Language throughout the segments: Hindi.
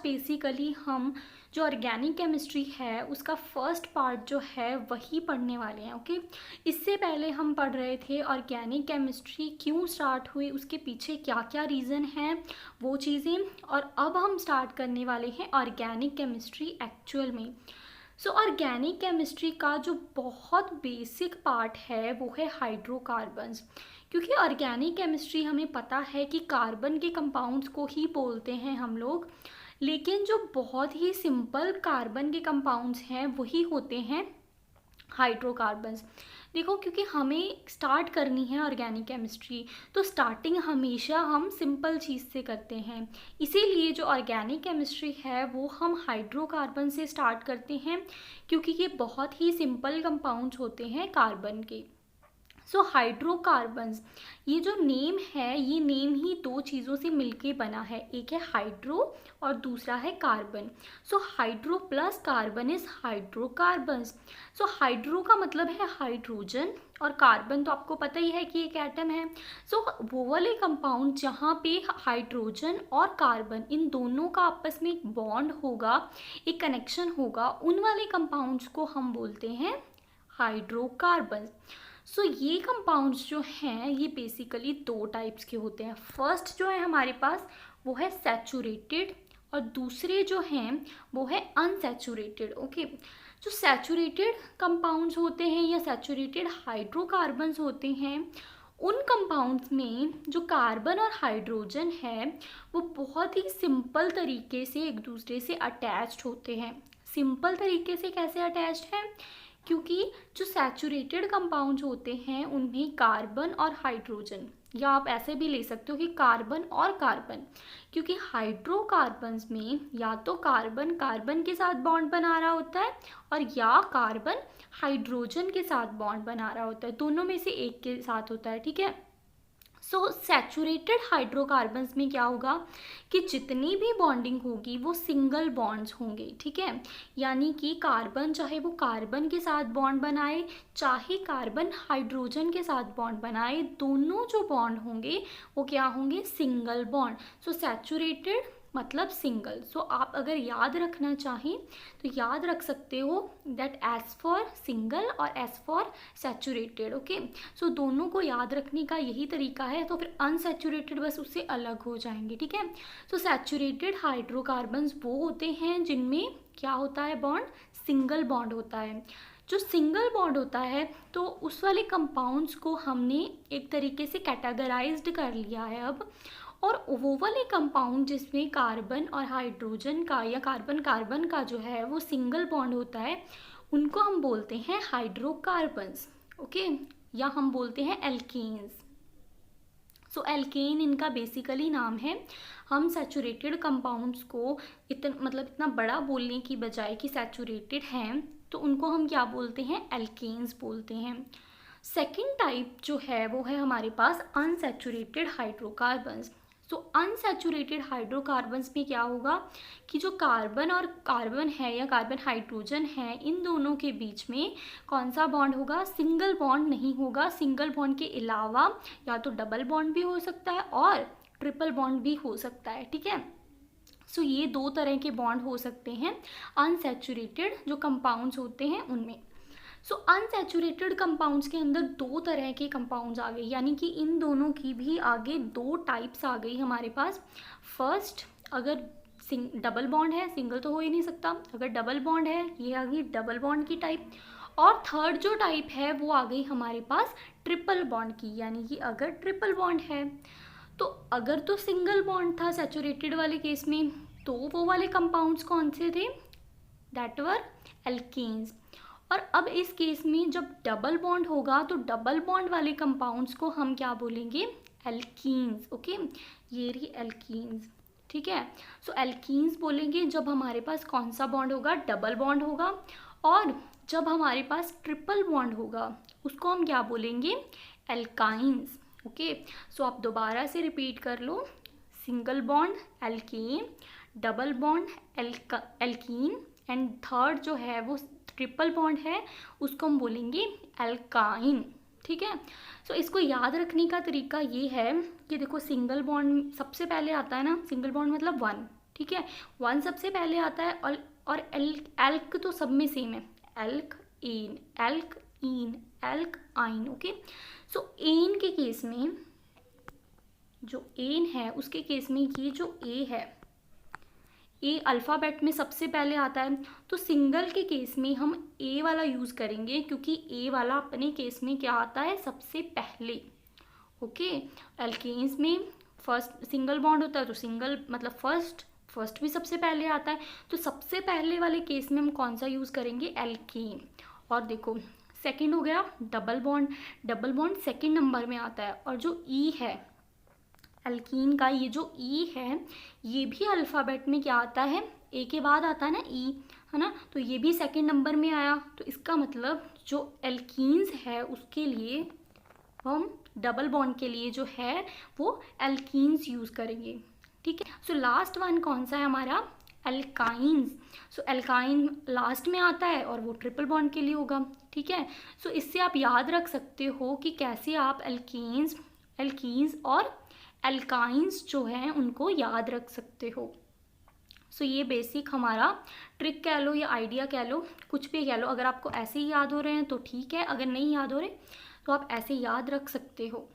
बेसिकली हम जो ऑर्गेनिक केमिस्ट्री है उसका फर्स्ट पार्ट जो है वही पढ़ने वाले हैं। ओके, इससे पहले हम पढ़ रहे थे ऑर्गेनिक केमिस्ट्री क्यों स्टार्ट हुई, उसके पीछे क्या क्या रीज़न हैं वो चीज़ें, और अब हम स्टार्ट करने वाले हैं ऑर्गेनिक केमिस्ट्री एक्चुअल में। सो ऑर्गेनिक केमिस्ट्री का जो बहुत बेसिक पार्ट है वो है हाइड्रोकार्बन्स। क्योंकि ऑर्गेनिक केमिस्ट्री हमें पता है कि कार्बन के कंपाउंड्स को ही बोलते हैं हम लोग, लेकिन जो बहुत ही सिंपल कार्बन के कंपाउंड्स हैं वही होते हैं हाइड्रोकार्बन्स। देखो, क्योंकि हमें स्टार्ट करनी है ऑर्गेनिक केमिस्ट्री तो स्टार्टिंग हमेशा हम सिंपल चीज़ से करते हैं, इसीलिए जो ऑर्गेनिक केमिस्ट्री है वो हम हाइड्रोकार्बन से स्टार्ट करते हैं, क्योंकि ये बहुत ही सिंपल कंपाउंड्स होते हैं कार्बन के। सो हाइड्रोकार्बन्स, ये जो नेम है ये नेम ही दो चीज़ों से मिलके बना है, एक है हाइड्रो और दूसरा है carbon. So hydro plus carbon is hydrocarbons. So hydro का मतलब है हाइड्रोजन और कार्बन तो आपको पता ही है कि एक एटम है। सो वो वाले कंपाउंड जहाँ पे हाइड्रोजन और कार्बन इन दोनों का आपस में एक बॉन्ड होगा, एक कनेक्शन होगा, उन वाले कंपाउंड्स को हम बोलते हैं हाइड्रोकार्बन। सो ये कंपाउंड्स जो हैं ये बेसिकली दो टाइप्स के होते हैं। फर्स्ट जो है हमारे पास वो है सैचुरेटेड और दूसरे जो हैं वो है अनसैचुरेटेड। ओके, जो सैचुरेटेड कंपाउंड्स होते हैं या सैचुरेटेड हाइड्रोकार्बन्स होते हैं उन कंपाउंड्स में जो कार्बन और हाइड्रोजन है वो बहुत ही सिंपल तरीके से एक दूसरे से अटैच्ड होते हैं। सिंपल तरीके से कैसे अटैच्ड हैं? क्योंकि जो सैचुरेटेड कंपाउंड्स होते हैं उनमें कार्बन और हाइड्रोजन, या आप ऐसे भी ले सकते हो कि कार्बन और कार्बन, क्योंकि हाइड्रोकार्बन्स में या तो कार्बन कार्बन के साथ बॉन्ड बना रहा होता है और या कार्बन हाइड्रोजन के साथ बॉन्ड बना रहा होता है, दोनों में से एक के साथ होता है। ठीक है, सो सैचुरेटेड हाइड्रोकार्बन्स में क्या होगा कि जितनी भी बॉन्डिंग होगी वो सिंगल बॉन्ड्स होंगे। ठीक है, यानी कि कार्बन चाहे वो कार्बन के साथ बॉन्ड बनाए चाहे कार्बन हाइड्रोजन के साथ बॉन्ड बनाए, दोनों जो बॉन्ड होंगे वो क्या होंगे? Single bond. सो सैचुरेटेड मतलब सिंगल। सो आप अगर याद रखना चाहें तो याद रख सकते हो दैट एस फॉर सिंगल और एस फॉर सैचुरेटेड। ओके, सो दोनों को याद रखने का यही तरीका है, तो फिर अनसैचुरेटेड बस उससे अलग हो जाएंगे। ठीक है, सो सैचुरेटेड हाइड्रोकार्बन्स वो होते हैं जिनमें क्या होता है? बॉन्ड सिंगल बॉन्ड होता है। जो सिंगल बॉन्ड होता है तो उस वाले कंपाउंड्स को हमने एक तरीके से कैटेगराइज्ड कर लिया है अब, और वो वाले कंपाउंड जिसमें कार्बन और हाइड्रोजन का या कार्बन कार्बन का जो है वो सिंगल बॉन्ड होता है उनको हम बोलते हैं हाइड्रोकार्बन्स। ओके, या हम बोलते हैं एल्केन्स। सो एल्केन इनका बेसिकली नाम है। हम सैचुरेटेड कंपाउंड्स को इतना बड़ा बोलने की बजाय कि सैचुरेटेड हैं तो उनको हम क्या बोलते हैं? एल्केन्स बोलते हैं। सेकेंड टाइप जो है वो है हमारे पास अनसैचुरेटेड हाइड्रोकार्बन्स। सो अनसैचुरेटेड हाइड्रोकार्बन्स में क्या होगा कि जो कार्बन और कार्बन है या कार्बन हाइड्रोजन है इन दोनों के बीच में कौन सा बॉन्ड होगा? सिंगल बॉन्ड नहीं होगा। सिंगल बॉन्ड के अलावा या तो डबल बॉन्ड भी हो सकता है और ट्रिपल बॉन्ड भी हो सकता है। ठीक है, सो ये दो तरह के बॉन्ड हो सकते हैं अनसैचुरेटेड जो कंपाउंड्स होते हैं उनमें। सो अनसैचुरेटेड कंपाउंड्स के अंदर दो तरह के कंपाउंड्स आ गए, यानी कि इन दोनों की भी आगे दो टाइप्स आ गई हमारे पास। फर्स्ट, अगर डबल बॉन्ड है, सिंगल तो हो ही नहीं सकता, अगर डबल बॉन्ड है ये आ गई डबल बॉन्ड की टाइप। और थर्ड जो टाइप है वो आ गई हमारे पास ट्रिपल बॉन्ड की, यानी कि अगर ट्रिपल बॉन्ड है तो अगर तो सिंगल बॉन्ड था सैचुरेटेड वाले केस में तो वो वाले कंपाउंड्स कौन से थे? That were alkanes. और अब इस केस में जब डबल बॉन्ड होगा तो डबल बॉन्ड वाले कंपाउंड्स को हम क्या बोलेंगे? एल्कीन्स। ओके, ये रही एल्कीन्स। ठीक है, सो एल्कीन्स बोलेंगे जब हमारे पास कौन सा बॉन्ड होगा? डबल बॉन्ड होगा। और जब हमारे पास ट्रिपल बॉन्ड होगा उसको हम क्या बोलेंगे? एल्काइंस। ओके, सो आप दोबारा से रिपीट कर लो, single bond alkene, double bond alkene, and third जो है वो ट्रिपल बॉन्ड है उसको हम बोलेंगे एल्काइन। ठीक है, सो इसको याद रखने का तरीका ये है कि देखो सिंगल बॉन्ड सबसे पहले आता है ना, सिंगल बॉन्ड मतलब वन। ठीक है। 1 सबसे पहले आता है और एल्क तो सब में सेम है, एल्क एन, एल्क इन, एल्क आइन। ओके, सो एन के केस में, जो एन है उसके केस में ये जो ए है, ए अल्फ़ाबेट में सबसे पहले आता है, तो सिंगल के केस में हम ए वाला यूज़ करेंगे क्योंकि ए वाला अपने केस में क्या आता है, सबसे पहले। ओके, एल्केन्स में फर्स्ट सिंगल बॉन्ड होता है तो सिंगल मतलब फर्स्ट भी सबसे पहले आता है, तो सबसे पहले वाले केस में हम कौन सा यूज़ करेंगे, एल्केन। और देखो सेकंड हो गया double bond, double bond second number में आता है, और जो ई है एल्कीन का, ये जो ई है ये भी अल्फ़ाबेट में क्या आता है, ए के बाद आता है ना ई, है ना, तो ये भी सेकंड नंबर में आया। तो इसका मतलब जो एल्कीन्स है उसके लिए हम डबल बॉन्ड के लिए जो है वो एल्कीन्स यूज़ करेंगे। ठीक है, सो लास्ट वन कौन सा है हमारा, एल्काइंस। सो एल्काइन लास्ट में आता है और वो ट्रिपल बॉन्ड के लिए होगा। ठीक है, सो इससे आप याद रख सकते हो कि कैसे आप एल्कीन्स और एल्काइंस जो हैं उनको याद रख सकते हो। सो ये बेसिक हमारा ट्रिक कह लो या आइडिया कह लो, कुछ भी कह लो। अगर आपको ऐसे ही याद हो रहे हैं तो ठीक है, अगर नहीं याद हो रहे तो आप ऐसे याद रख सकते हो।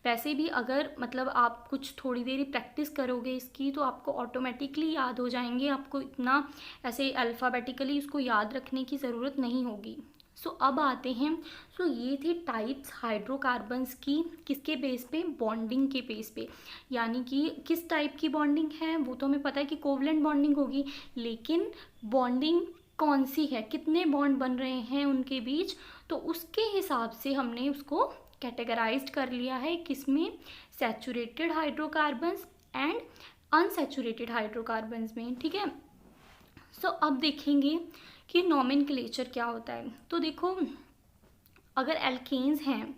वैसे भी अगर मतलब आप कुछ थोड़ी देर प्रैक्टिस करोगे इसकी तो आपको ऑटोमेटिकली याद हो जाएंगे, आपको इतना ऐसे अल्फ़ाबेटिकली उसको याद रखने की ज़रूरत नहीं होगी। सो अब आते हैं, सो ये थे टाइप्स हाइड्रोकार्बन्स की, किसके बेस पे, बॉन्डिंग के बेस पे। यानी कि किस टाइप की बॉन्डिंग है वो तो हमें पता है कि कोवलेंट बॉन्डिंग होगी, लेकिन बॉन्डिंग कौन सी है, कितने बॉन्ड बन रहे हैं उनके बीच, तो उसके हिसाब से हमने उसको कैटेगराइज्ड कर लिया है, किसमें, saturated hydrocarbons and unsaturated hydrocarbons में। ठीक है, सो अब देखेंगे कि नॉमेनक्लेचर क्या होता है। तो देखो अगर एल्केन्स हैं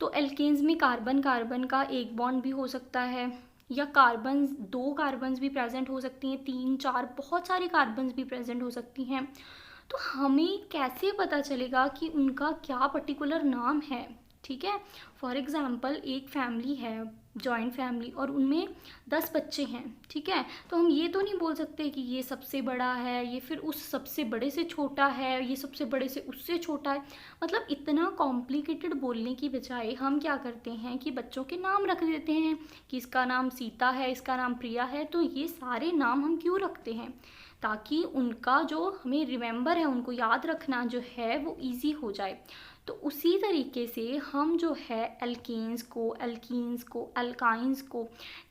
तो एल्केन्स में कार्बन कार्बन का एक बॉन्ड भी हो सकता है, या कार्बन्स, 2 कार्बन्स भी प्रेजेंट हो सकती हैं, 3 4 बहुत सारी कार्बन्स भी प्रेजेंट हो सकती हैं। तो हमें कैसे पता चलेगा कि उनका क्या पर्टिकुलर नाम है। ठीक है, फॉर एग्ज़ाम्पल एक फैमिली है, जॉइंट फैमिली, और उनमें 10 बच्चे हैं। ठीक है, तो हम ये तो नहीं बोल सकते कि ये सबसे बड़ा है, ये फिर उस सबसे बड़े से छोटा है, ये सबसे बड़े से उससे छोटा है। मतलब इतना कॉम्प्लिकेटेड बोलने की बजाय हम क्या करते हैं कि बच्चों के नाम रख देते हैं कि इसका नाम सीता है, इसका नाम प्रिया है। तो ये सारे नाम हम क्यों रखते हैं, ताकि उनका जो हमें रिमेंबर है, उनको याद रखना जो है वो इजी हो जाए। तो उसी तरीके से हम जो है एल्केन्स को, एल्काइंस को,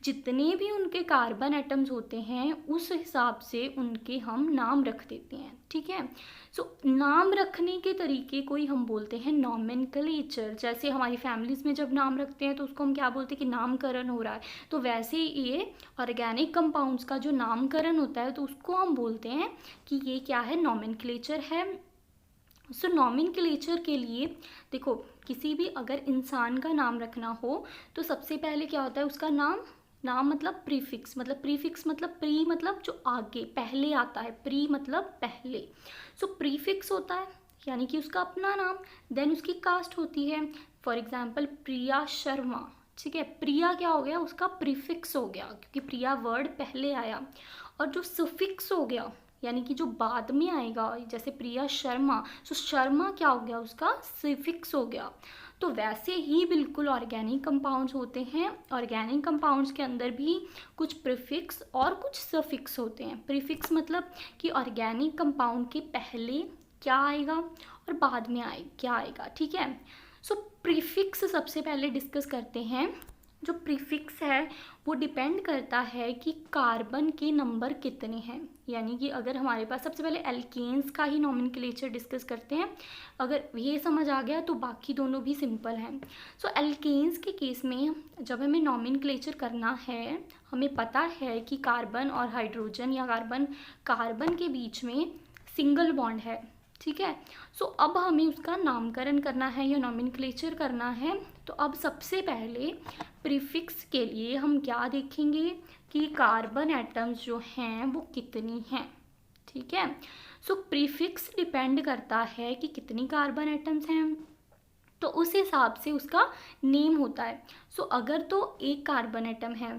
जितने भी उनके कार्बन एटम्स होते हैं उस हिसाब से उनके हम नाम रख देते हैं। ठीक है, सो नाम रखने के तरीके को ही हम बोलते हैं नॉमेनक्लेचर। जैसे हमारी फैमिलीज़ में जब नाम रखते हैं तो उसको हम क्या बोलते हैं कि नामकरण हो रहा है, तो वैसे ही ये ऑर्गेनिक कंपाउंड्स का जो नामकरण होता है तो उसको हम बोलते हैं कि ये क्या है, नॉमेनक्लेचर है। सो नॉमेनक्लेचर के लिए देखो, किसी भी अगर इंसान का नाम रखना हो तो सबसे पहले क्या होता है, उसका नाम मतलब प्रीफिक्स, मतलब प्री मतलब जो आगे पहले आता है, प्री मतलब पहले। सो प्रीफिक्स होता है यानी कि उसका अपना नाम, देन उसकी कास्ट होती है। For example Priya Sharma. ठीक है, प्रिया क्या हो गया, उसका प्रीफिक्स हो गया क्योंकि प्रिया वर्ड पहले आया। और जो सफिक्स हो गया यानी कि जो बाद में आएगा, जैसे प्रिया शर्मा, तो शर्मा क्या हो गया, उसका सफिक्स हो गया। तो वैसे ही बिल्कुल ऑर्गेनिक कंपाउंड्स होते हैं। ऑर्गेनिक कंपाउंड्स के अंदर भी कुछ प्रीफिक्स और कुछ सफिक्स होते हैं। प्रीफिक्स मतलब कि ऑर्गेनिक कंपाउंड के पहले क्या आएगा और बाद में क्या आएगा। ठीक है, सो प्रीफिक्स सबसे पहले डिस्कस करते हैं। जो प्रीफिक्स है वो डिपेंड करता है कि कार्बन के नंबर कितने हैं। यानी कि अगर हमारे पास, सबसे पहले एल्केन्स का ही नॉमेनक्लेचर डिस्कस करते हैं, अगर ये समझ आ गया तो बाकी दोनों भी सिंपल हैं। सो एल्केन्स के केस में जब हमें नॉमेनक्लेचर करना है, हमें पता है कि कार्बन और हाइड्रोजन या कार्बन के बीच में सिंगल बॉन्ड है। ठीक है, सो अब हमें उसका नामकरण करना है या नॉमेनक्लेचर करना है। तो अब सबसे पहले प्रीफिक्स के लिए हम क्या देखेंगे कि कार्बन एटम्स जो हैं वो कितनी हैं। ठीक है, सो प्रीफिक्स डिपेंड करता है कि कितनी कार्बन एटम्स हैं, तो उस हिसाब से उसका नेम होता है। सो अगर तो एक कार्बन एटम है,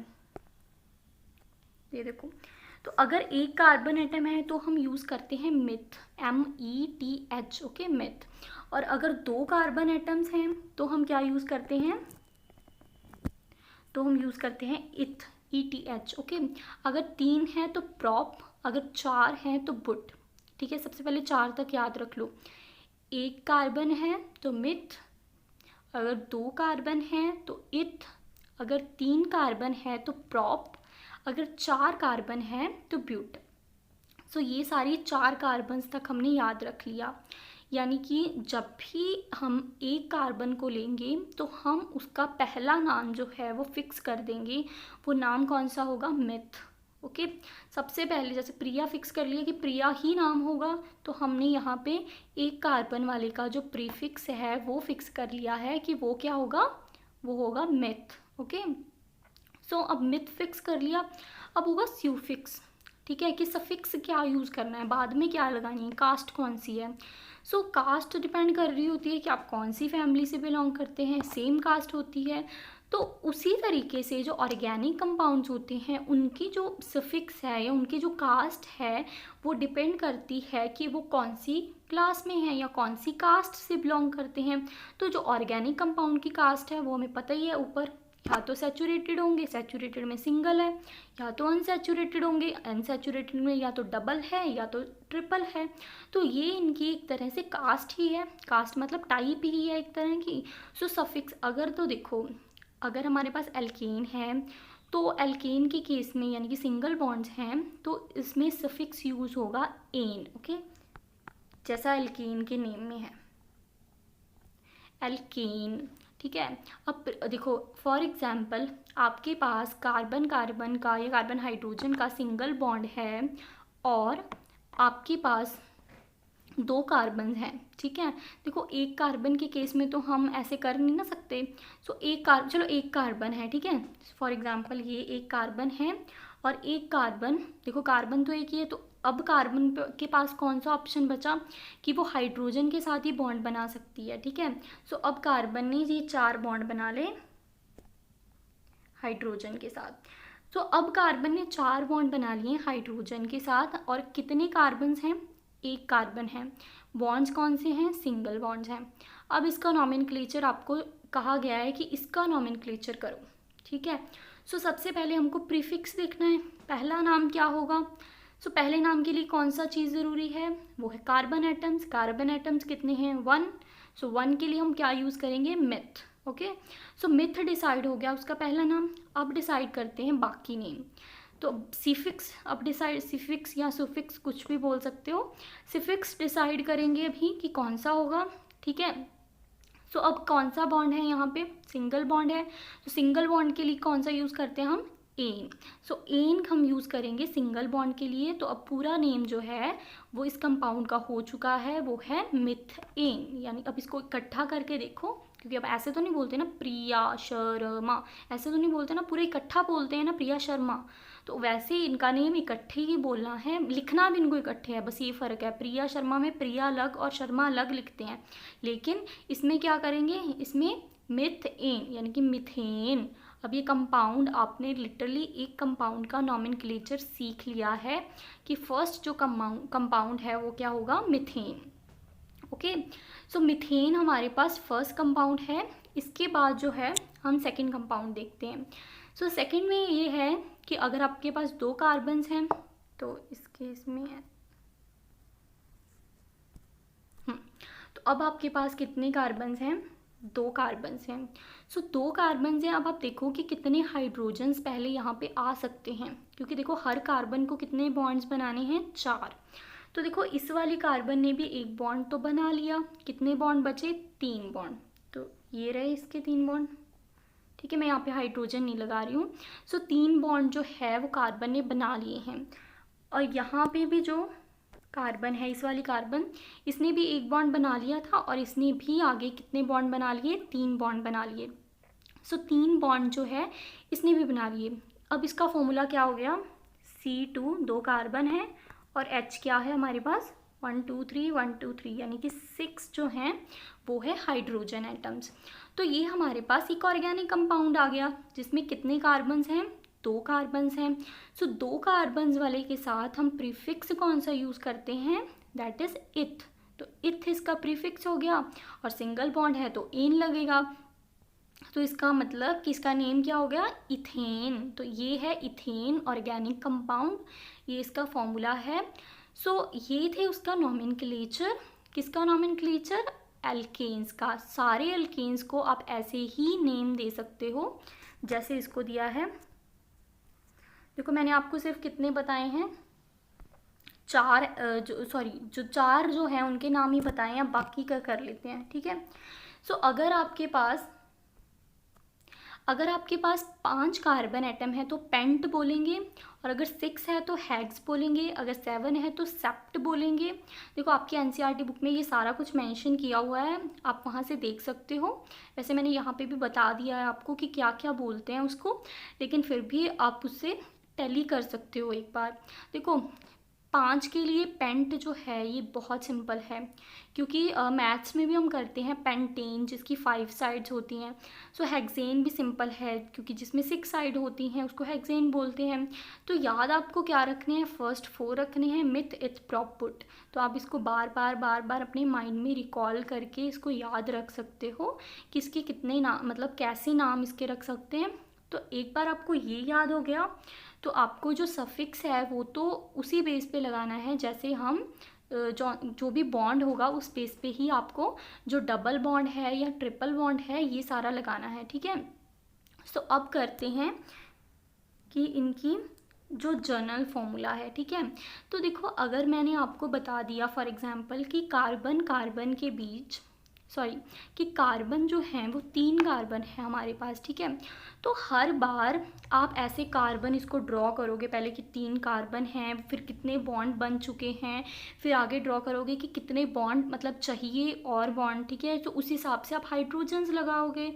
ये देखो तो अगर एक कार्बन एटम है तो हम यूज़ करते हैं मिथ, METH, ओके, मिथ। और अगर 2 कार्बन एटम्स हैं तो हम क्या यूज़ करते हैं, तो हम यूज़ करते हैं इथ, ETH, ओके। अगर 3 है तो प्रॉप, अगर 4 हैं तो बुट, ठीक है। सबसे पहले 4 तक याद रख लो। एक कार्बन है तो मिथ, अगर 2 कार्बन है तो इथ, अगर 3 कार्बन है तो प्रॉप, अगर 4 कार्बन है तो ब्यूट। सो ये सारी 4 कार्बन्स तक हमने याद रख लिया। यानी कि जब भी हम एक कार्बन को लेंगे तो हम उसका पहला नाम जो है वो फिक्स कर देंगे। वो नाम कौन सा होगा, मिथ, ओके। सबसे पहले जैसे प्रिया फिक्स कर लिया कि प्रिया ही नाम होगा, तो हमने यहाँ पे एक कार्बन वाले का जो प्रीफिक्स है वो फिक्स कर लिया है कि वो क्या होगा, वो होगा मिथ, ओके। सो अब मिथ फिक्स कर लिया, अब होगा स्यूफिक्स, ठीक है, कि सफिक्स क्या यूज़ करना है, बाद में क्या लगानी है, कास्ट कौन सी है। सो कास्ट डिपेंड कर रही होती है कि आप कौन सी फैमिली से बिलोंग करते हैं, सेम कास्ट होती है। तो उसी तरीके से जो ऑर्गेनिक कंपाउंड्स होते हैं उनकी जो सफिक्स है या उनकी जो कास्ट है वो डिपेंड करती है कि वो कौन सी क्लास में है या कौन सी कास्ट से बिलोंग करते हैं। तो जो ऑर्गेनिक कंपाउंड की कास्ट है वो हमें पता ही है, ऊपर या तो सैचुरेटेड होंगे, सैचुरेटेड में सिंगल है, या तो अनसैचुरेटेड होंगे, अनसैचुरेटेड में या तो डबल है या तो ट्रिपल है। तो ये इनकी एक तरह से कास्ट ही है, कास्ट मतलब टाइप ही है एक तरह की। सो सफिक्स अगर तो देखो, अगर हमारे पास एल्केन है तो एल्केन के केस में यानी कि सिंगल बॉन्ड्स हैं तो इसमें सफिक्स यूज़ होगा एन, ओके, जैसा एल्केन के नेम में है एल्केन, ठीक है। अब देखो फॉर एग्जांपल आपके पास कार्बन कार्बन का या कार्बन हाइड्रोजन का सिंगल बॉन्ड है और आपके पास 2 कार्बन हैं, ठीक है। देखो एक कार्बन के केस में तो हम ऐसे कर नहीं ना सकते। सो चलो एक कार्बन है, ठीक है, फॉर एग्जांपल ये एक कार्बन है और एक कार्बन, देखो कार्बन तो एक ही है, तो अब कार्बन के पास कौन सा ऑप्शन बचा कि वो हाइड्रोजन के साथ ही बॉन्ड बना सकती है, ठीक है। सो अब कार्बन ने ये 4 बॉन्ड बना ले हाइड्रोजन के साथ। तो अब कार्बन ने 4 बॉन्ड बना लिए हाइड्रोजन के साथ और कितने कार्बन्स हैं, एक कार्बन है। बॉन्ड्स कौन से हैं, सिंगल बॉन्ड्स हैं। अब इसका नॉमेनक्लेचर आपको कहा गया है कि इसका नॉमेनक्लेचर करो, ठीक है। सो सबसे पहले हमको प्रीफिक्स देखना है, पहला नाम क्या होगा। सो पहले नाम के लिए कौन सा चीज़ ज़रूरी है, वो है कार्बन एटम्स। कार्बन एटम्स कितने हैं, 1। सो 1 के लिए हम क्या यूज़ करेंगे, मिथ, ओके। सो मिथ डिसाइड हो गया उसका पहला नाम। अब डिसाइड करते हैं बाकी नेम। तो सिफिक्स अब डिसाइड, सिफिक्स या सुफिक्स कुछ भी बोल सकते हो। सिफिक्स डिसाइड करेंगे अभी कि कौन सा होगा, ठीक है। सो अब कौन सा बॉन्ड है यहाँ पे, सिंगल बॉन्ड है, तो सिंगल बॉन्ड के लिए कौन सा यूज़ करते हैं हम, एन। सो एन हम यूज़ करेंगे सिंगल बॉन्ड के लिए। तो अब पूरा नेम जो है वो इस कंपाउंड का हो चुका है, वो है मिथेन। यानी अब इसको इकट्ठा करके देखो, क्योंकि अब ऐसे तो नहीं बोलते ना प्रिया शर्मा, ऐसे तो नहीं बोलते ना, पूरे इकट्ठा बोलते हैं ना प्रिया शर्मा। तो वैसे इनका नेम इकट्ठे ही बोलना है, लिखना भी इनको इकट्ठे है, बस ये फ़र्क है। प्रिया शर्मा में प्रिया अलग और शर्मा अलग लिखते हैं, लेकिन इसमें क्या करेंगे, इसमें मिथेन यानी कि मिथेन। अब ये कंपाउंड आपने लिटरली एक कंपाउंड का नॉमेनक्लेचर सीख लिया है कि फर्स्ट जो कंपाउंड है वो क्या होगा, मिथेन, ओके। सो मिथेन हमारे पास फर्स्ट कंपाउंड है। इसके बाद जो है हम सेकंड कंपाउंड देखते हैं। सो सेकंड में ये है कि अगर आपके पास 2 कार्बन्स हैं तो इस केस में तो अब आपके पास कितने कार्बन्स हैं, 2 कार्बन्स हैं। सो 2 कार्बन्स हैं। अब आप देखो कि कितने हाइड्रोजन्स पहले यहाँ पे आ सकते हैं, क्योंकि देखो हर कार्बन को कितने बॉन्ड्स बनाने हैं, 4। तो देखो इस वाली कार्बन ने भी एक बॉन्ड तो बना लिया, कितने बॉन्ड बचे, 3 बॉन्ड। तो ये रहे इसके 3 बॉन्ड, ठीक है। मैं यहाँ पे हाइड्रोजन नहीं लगा रही हूँ। सो 3 बॉन्ड जो है वो कार्बन ने बना लिए हैं। और यहाँ पे भी जो कार्बन है, इस वाली कार्बन, इसने भी एक बॉन्ड बना लिया था और इसने भी आगे कितने बॉन्ड बना लिए, 3 बॉन्ड बना लिए। सो 3 बॉन्ड जो है इसने भी बना लिए। अब इसका फॉर्मूला क्या हो गया, C2, 2 कार्बन है और H क्या है हमारे पास, 1 2 3 1 2 3, यानी कि 6 जो हैं वो है हाइड्रोजन एटम्स। तो ये हमारे पास एक ऑर्गेनिक कंपाउंड आ गया जिसमें कितने कार्बन्स हैं, 2 कार्बन्स हैं। सो 2 कार्बन्स वाले के साथ हम प्रीफिक्स कौन सा यूज़ करते हैं, दैट इज़ इथ। तो इथ इसका प्रीफिक्स हो गया, और सिंगल बॉन्ड है तो एन लगेगा, तो इसका मतलब कि इसका नेम क्या हो गया, इथेन। तो ये है इथेन ऑर्गेनिक कंपाउंड, ये इसका फॉर्मूला है। सो ये थे उसका नॉमेनक्लेचर। किसका नॉमेनक्लेचर, एल्केन्स का। सारे एल्केन्स को आप ऐसे ही नेम दे सकते हो जैसे इसको दिया है। देखो मैंने आपको सिर्फ कितने बताए हैं, जो चार जो हैं उनके नाम ही बताए हैं, बाकी का कर लेते हैं, ठीक है। सो अगर आपके पास 5 कार्बन एटम है तो पेंट बोलेंगे, और अगर 6 है तो हेक्स बोलेंगे, अगर 7 है तो सेप्ट बोलेंगे। देखो आपकी एनसीईआरटी बुक में ये सारा कुछ मेंशन किया हुआ है, आप वहाँ से देख सकते हो। वैसे मैंने यहाँ पे भी बता दिया है आपको कि क्या क्या बोलते हैं उसको, लेकिन फिर भी आप उससे टैली कर सकते हो एक बार। देखो 5 के लिए पेंट जो है ये बहुत सिंपल है, क्योंकि मैथ्स में भी हम करते हैं पेंटेन जिसकी 5 साइड्स होती हैं। सो हेक्सेन भी सिंपल है, क्योंकि जिसमें 6 साइड होती हैं उसको हेक्सेन बोलते हैं। तो याद आपको क्या रखने हैं, फर्स्ट 4 रखने हैं, मिथ इथ प्रॉप पुट। तो आप इसको बार बार अपने माइंड में रिकॉल करके इसको याद रख सकते हो कि इसके कितने नाम, मतलब कैसे नाम इसके रख सकते हैं। तो एक बार आपको ये याद हो गया तो आपको जो सफिक्स है वो तो उसी बेस पे लगाना है, जैसे हम जो भी बॉन्ड होगा उस बेस पे ही आपको जो डबल बॉन्ड है या ट्रिपल बॉन्ड है ये सारा लगाना है, ठीक है। सो अब करते हैं कि इनकी जो जनरल फॉर्मूला है, ठीक है। तो देखो अगर मैंने आपको बता दिया फॉर एग्जांपल कि कार्बन के बीच कि कार्बन जो हैं वो 3 कार्बन है हमारे पास, ठीक है। तो हर बार आप ऐसे कार्बन इसको ड्रॉ करोगे, पहले कि 3 कार्बन हैं, फिर कितने बॉन्ड बन चुके हैं, फिर आगे ड्रॉ करोगे कि कितने बॉन्ड मतलब चाहिए और बॉन्ड, ठीक है। तो उस हिसाब से आप हाइड्रोजन्स लगाओगे।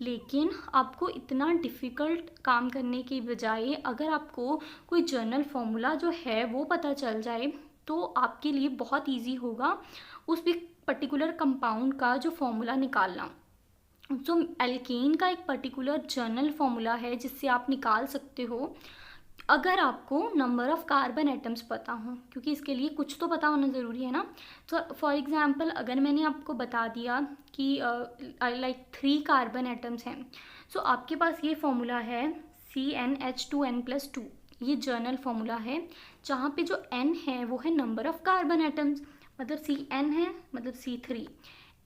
लेकिन आपको इतना डिफ़िकल्ट काम करने की बजाय अगर आपको कोई जनरल फॉर्मूला जो है वो पता चल जाए तो आपके लिए बहुत ईजी होगा उस भी पर्टिकुलर कंपाउंड का जो फॉर्मूला निकालना। जो एल्केन का एक पर्टिकुलर जनरल फॉर्मूला है जिससे आप निकाल सकते हो, अगर आपको नंबर ऑफ़ कार्बन एटम्स पता हो, क्योंकि इसके लिए कुछ तो पता होना ज़रूरी है ना। तो फॉर एग्जांपल अगर मैंने आपको बता दिया कि लाइक 3 कार्बन एटम्स हैं, सो आपके पास ये फॉर्मूला है CnH2n+2, ये जनरल फॉर्मूला है, जहाँ पे जो n है वो है नंबर ऑफ़ कार्बन एटम्स, मतलब Cn है मतलब C3।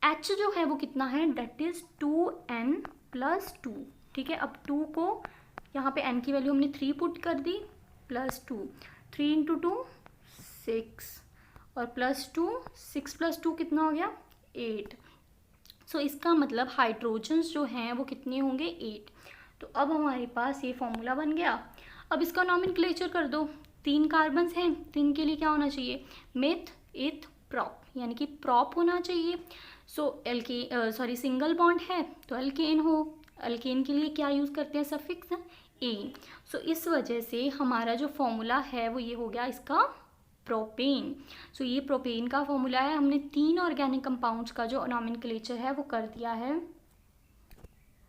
H जो है वो कितना है, डेट इज़ 2n+2, ठीक है। अब 2 को यहाँ पे n की वैल्यू हमने 3 पुट कर दी, +2, 3 × 2 6, और +2 6 + 2 कितना हो गया 8। सो इसका मतलब हाइड्रोजन्स जो हैं वो कितने होंगे 8। तो अब हमारे पास ये फॉर्मूला बन गया। अब इसका नॉमेनक्लेचर कर दो, 3 कार्बन्स हैं तो इनके लिए क्या होना चाहिए, मिथ इथ प्रॉप, यानी कि प्रॉप होना चाहिए। सो सिंगल बॉन्ड है तो एल्केन हो, एल्केन के लिए क्या यूज़ करते हैं, सफिक्स एन। सो इस वजह से हमारा जो फॉर्मूला है वो ये हो गया इसका प्रोपेन। सो ये प्रोपेन का फॉर्मूला है। हमने 3 ऑर्गेनिक कंपाउंड्स का जो नॉमेनक्लेचर है वो कर दिया है।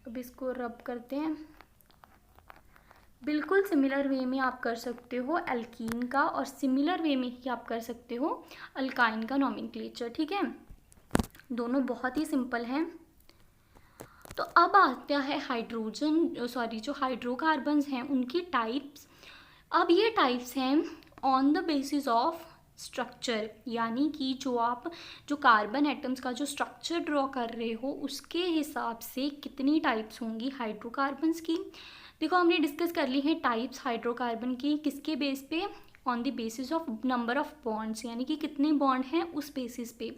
अब इसको रब करते हैं। बिल्कुल सिमिलर वे में आप कर सकते हो एल्कीन का, और सिमिलर वे में ही आप कर सकते हो अल्काइन का नॉमेनक्लेचर, ठीक है। दोनों बहुत ही सिंपल हैं। तो अब आता है जो हाइड्रोकार्बन्स हैं उनकी टाइप्स। अब ये टाइप्स हैं on the basis of structure, यानी कि जो कार्बन एटम्स का जो स्ट्रक्चर ड्रॉ कर रहे हो उसके हिसाब से कितनी टाइप्स होंगी हाइड्रोकार्बन्स की। देखो हमने डिस्कस कर ली है टाइप्स हाइड्रोकार्बन की, किसके बेस पे, on the basis of number of bonds, यानी कि कितने बॉन्ड हैं उस बेसिस पे।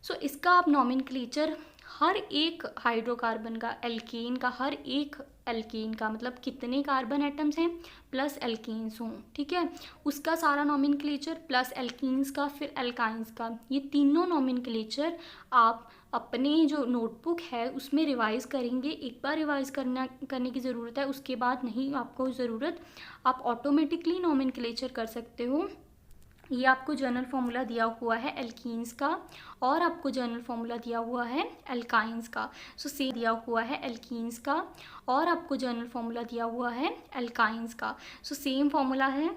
सो इसका आप नॉमेनक्लेचर हर एक हाइड्रोकार्बन का, एल्केन का, हर एक एल्केन का मतलब कितने कार्बन एटम्स हैं प्लस एल्केन्स हों, ठीक है, उसका सारा नॉमेनक्लेचर प्लस एल्कीन्स का फिर एल्काइंस का, ये तीनों नॉमेनक्लेचर आप अपने जो नोटबुक है उसमें रिवाइज़ करेंगे। एक बार रिवाइज़ करने की ज़रूरत है, उसके बाद नहीं आपको ज़रूरत, आप ऑटोमेटिकली नॉमेनक्लेचर कर सकते हो। ये आपको जनरल फार्मूला दिया हुआ है एल्कीन्स का, और आपको जनरल फार्मूला दिया हुआ है एल्काइंस का। सो से दिया हुआ है एल्कीन्स का, और आपको जनरल फार्मूला दिया हुआ है एल्काइंस का। सो सेम फार्मूला है,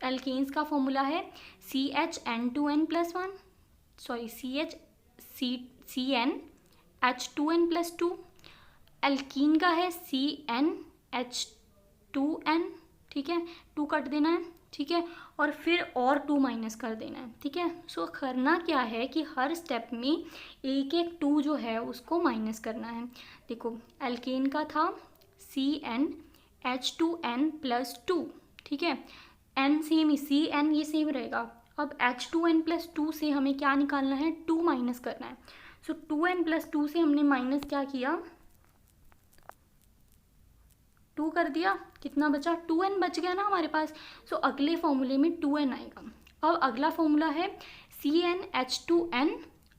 एल्कीन्स का फार्मूला है CHN2N+1, sorry CN H2N+2। Alkene का है CnH2n, ठीक है, 2 कट देना है, ठीक है, और फिर और 2 माइनस कर देना है, ठीक है। सो करना क्या है कि हर स्टेप में एक एक 2 जो है उसको माइनस करना है। देखो एल्केन का था CnH2n+2, ठीक है, n सेम ही, Cn ये सेम रहेगा। अब H2n+2 से हमें क्या निकालना है, 2 माइनस करना है। सो 2n+2 से हमने माइनस क्या किया, 2 कर दिया, कितना बचा, 2n बच गया ना हमारे पास। सो अगले फॉर्मूले में 2n आएगा। अब अगला फॉर्मूला है CnH2n,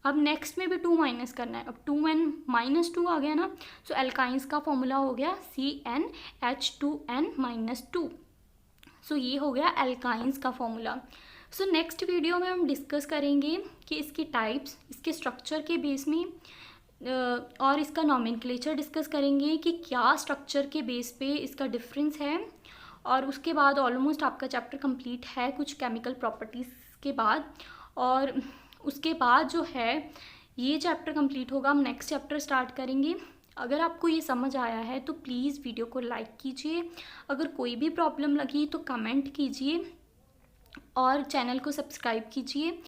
अब नेक्स्ट में भी 2 माइनस करना है। अब 2n-2 आ गया ना, सो एल्काइंस का फॉर्मूला हो गया CnH2n-2। सो ये हो गया एल्काइंस का फॉर्मूला। सो नेक्स्ट वीडियो में हम डिस्कस करेंगे कि इसकी टाइप्स, इसके स्ट्रक्चर के बेस में, और इसका नॉमेनक्लेचर डिस्कस करेंगे कि क्या स्ट्रक्चर के बेस पे इसका डिफरेंस है। और उसके बाद ऑलमोस्ट आपका चैप्टर कंप्लीट है कुछ केमिकल प्रॉपर्टीज़ के बाद, और उसके बाद जो है ये चैप्टर कंप्लीट होगा, हम नेक्स्ट चैप्टर स्टार्ट करेंगे। अगर आपको ये समझ आया है तो प्लीज़ वीडियो को लाइक कीजिए, अगर कोई भी प्रॉब्लम लगी तो कमेंट कीजिए, और चैनल को सब्सक्राइब कीजिए।